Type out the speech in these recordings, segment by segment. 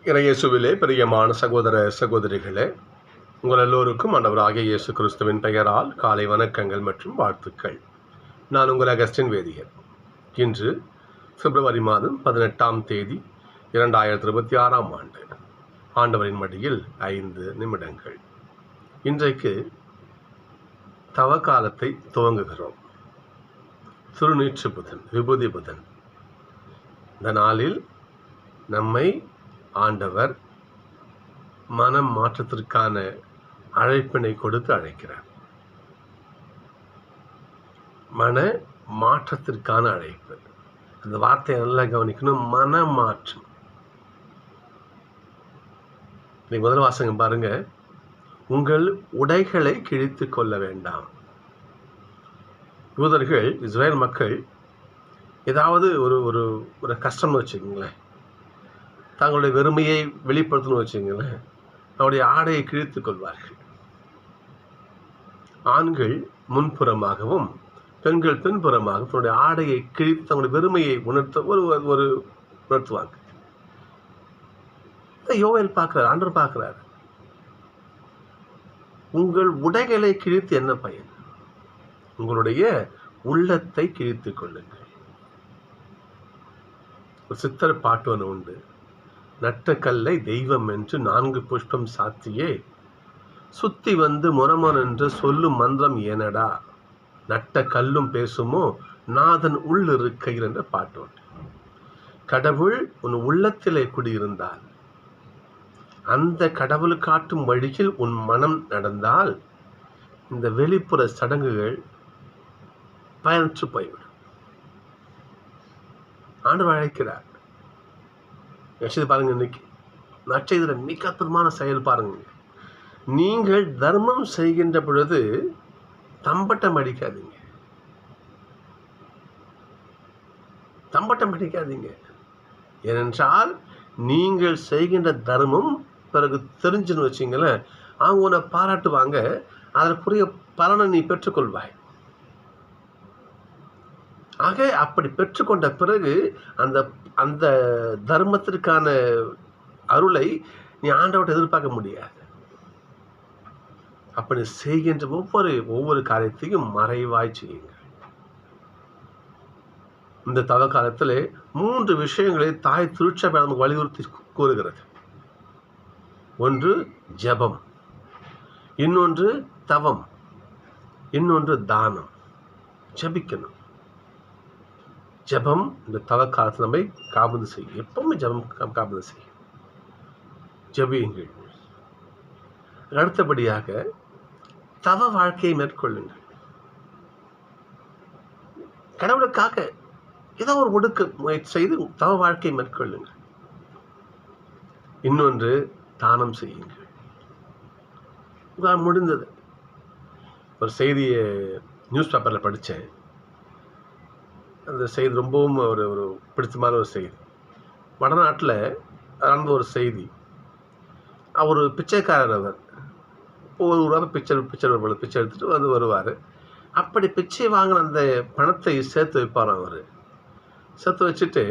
இறையேசுவிலே பிரியமான சகோதர சகோதரிகளே, உங்கள் எல்லோருக்கும் ஆண்டவராகிய இயேசு கிறிஸ்துவின் பெயரால் காலை வணக்கங்கள் மற்றும் வாழ்த்துக்கள். நான் உங்கள் அகஸ்டின் வேதியர். இன்று பிப்ரவரி மாதம் 18ஆம் தேதி 2026ஆம் ஆண்டு. ஆண்டவரின் மடியில் 5 நிமிடங்கள். இன்றைக்கு தவக்காலத்தை துவங்குகிறோம். திருநீற்று புதன், விபூதி புதன். இந்த நாளில் நம்மை ஆண்டவர் மனம் மாற்றத்திற்கான அழைப்பினை கொடுத்து அழைக்கிறார். மன மாற்றத்திற்கான அழைப்பு. அந்த வார்த்தையை நல்லா கவனிக்கணும். மன மாற்றம். நீ முதல் வாசகம் பாருங்க. உங்கள் உடைகளை கிழித்து கொள்ள வேண்டாம். யூதர்கள், இஸ்ரேல் மக்கள் ஏதாவது ஒரு ஒரு கஷ்டம்னு வச்சுக்கோங்களேன், தங்களுடைய வெறுமையை வெளிப்படுத்தணும்னு வச்சுங்களேன், அவருடைய ஆடையை கிழித்துக் கொள்வார்கள். ஆண்கள் முன்புறமாகவும் பெண்கள் பின்புறமாகவும் தன்னுடைய ஆடையை கிழித்து தங்களுடைய வெறுமையை உணர்த்துவாங்க. யோவேல் பார்க்கிறார், ஆண்டவர் பார்க்கிறார். உங்கள் உடைகளை கிழித்து என்ன பயன்? உங்களுடைய உள்ளத்தை கிழித்துக் கொள்ளுங்கள். ஒரு சித்தர் பாட்டு ஒன்று உண்டு. நட்ட கல்லை தெய்வம் என்று 4 புஷ்பம் சாத்தியே சுத்தி வந்து முரமன் என்று சொல்லும் மந்திரம் ஏனடா, நட்ட கல்லும் பேசுமோ நாதன் உள்ளிருக்கையில் என்ற பாட்டு உண்டு. கடவுள் உன் உள்ளத்திலே குடியிருந்தால், அந்த கடவுள் காட்டும் வழியில் உன் மனம் நடந்தால், இந்த வெளிப்புற சடங்குகள் பயனற்று போய்விடும். ஆண்டவர் அழைக்கிறார். பாருங்க, இன்னைக்கு நற்செய்தியில மிக அற்புதமான செயல் பாருங்க. நீங்கள் தர்மம் செய்கின்ற பொழுது தம்பட்டம் அடிக்காதீங்க. ஏனென்றால் நீங்கள் செய்கின்ற தர்மம் பிறகு தெரிஞ்சுன்னு வச்சிங்களேன், அவங்க உன்னை பாராட்டுவாங்க, அதற்குரிய பலனை நீ பெற்றுக்கொள்வாய். ஆக அப்படி பெற்றுக்கொண்ட பிறகு அந்த தர்மத்திற்கான அருளை நீ ஆண்டவர்கிட்ட எதிர்பார்க்க முடியாது. அப்படி செய்கின்ற ஒவ்வொரு காரியத்தையும் மறைவாய் செய்யுங்கள். இந்த தவ காலத்தில் 3 விஷயங்களை தாய் திருச்சபை நமக்கு வலியுறுத்தி கூறுகிறது. ஒன்று ஜெபம், இன்னொன்று தவம், இன்னொன்று தானம். ஜெபிக்கணும். ஜெபம் இந்த தவ காலத்தில் நம்மை காபந்து செய்யும். எப்பவுமே ஜெபம் காபந்து செய்யும். ஜெபியுங்கள். அடுத்தபடியாக தவ வாழ்க்கையை மேற்கொள்ளுங்கள். கடவுளுக்காக ஏதோ ஒரு ஒடுக்க முயற்சி செய்து தவ வாழ்க்கையை மேற்கொள்ளுங்கள். இன்னொன்று தானம் செய்யுங்கள். முடிந்தது. ஒரு செய்தியை நியூஸ் பேப்பரில் படித்தேன். அந்த செய்தி ரொம்பவும் ஒரு பிடித்தமான ஒரு செய்தி. வடநாட்டில் நடந்த ஒரு செய்தி. அவர் பிச்சைக்காரர். அவர் ஒரு ரூபா பிச்சை எடுத்துகிட்டு வருவார். அப்படி பிச்சை வாங்கின அந்த பணத்தை சேர்த்து வைப்பாராம். அவர் சேர்த்து வச்சுட்டு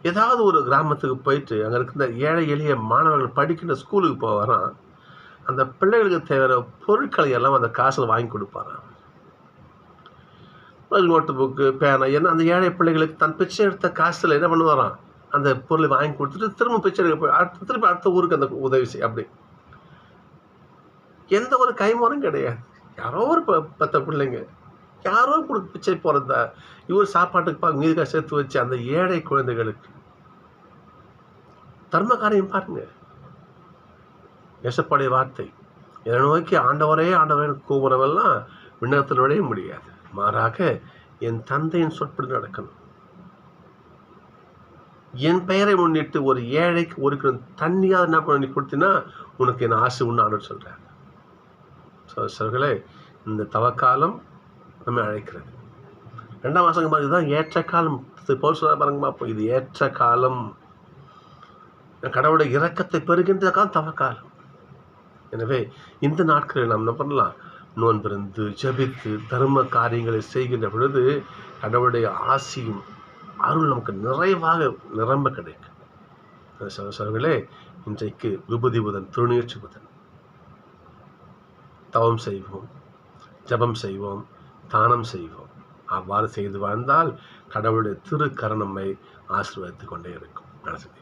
ஏதாவது ஒரு கிராமத்துக்கு போயிட்டு அங்கே இருக்கிற ஏழை எளிய மாணவர்கள் படிக்கின்ற ஸ்கூலுக்கு போவாராம். அந்த பிள்ளைகளுக்கு தேவையான பொருட்களை எல்லாம் அந்த காசில் வாங்கி கொடுப்பாராம். நோட்டு புக்கு, பேனா, என்ன அந்த ஏழை பிள்ளைகளுக்கு தன் பிச்சை எடுத்த காசில் என்ன பண்ணுவாராம், அந்த பொருளை வாங்கி கொடுத்துட்டு திரும்ப பிச்சை எடுக்க திருப்பி அடுத்த ஊருக்கு அந்த உதவி செய்ய. அப்படி எந்த ஒரு கைமாறும் கிடையாது. யாரோ ஒரு 10 பிள்ளைங்க யாரோ பிச்சை போகிறதா இவர் சாப்பாட்டுக்கு மீதுக்காக சேர்த்து வச்சு அந்த ஏழை குழந்தைகளுக்கு தர்ம காரியம் பாருங்க. ஏசப்பாடைய வார்த்தை, என்னை நோக்கி ஆண்டவரே கூவுறவெல்லாம் விண்ணகத்தில் நுழைய முடியாது, மாறாக என் தந்தையின் சொற்படி நடக்கணும். என் பெயரை முன்னிட்டு ஒரு ஏழைக்கு ஒரு தண்ணியாக என்ன பண்ணி கொடுத்தீங்கன்னா உனக்கு என் ஆசை உண்ணான்னு சொல்கிறேன். சொல்களே, இந்த தவக்காலம் நம்ம அழைக்கிறது. 2ஆம் வாசகம் பாருங்க, இதுதான் ஏற்ற காலம். பாருங்க பார்ப்போம். இது ஏற்ற காலம். கடவுளுடைய இரக்கத்தை பெறுகின்ற காலம் தவக்காலம். எனவே இந்த நாட்களில் நாம் என்ன பண்ணலாம், நோன்பிருந்து ஜெபித்து தர்ம காரியங்களை செய்கின்ற பொழுது கடவுளுடைய ஆசியும் அருள் நமக்கு நிறைவாக நிரம்ப கிடைக்கும். சொல்களே, இன்றைக்கு விபூதி புதன், திருநீட்சி புதன். தவம் செய்வோம், ஜபம் செய்வோம், தானம் செய்வோம். அவ்வாறு செய்து வாழ்ந்தால் கடவுளுடைய திருக்கரம் நம்மை ஆசீர்வதித்துக் கொண்டே இருக்கும். மனசுக்கு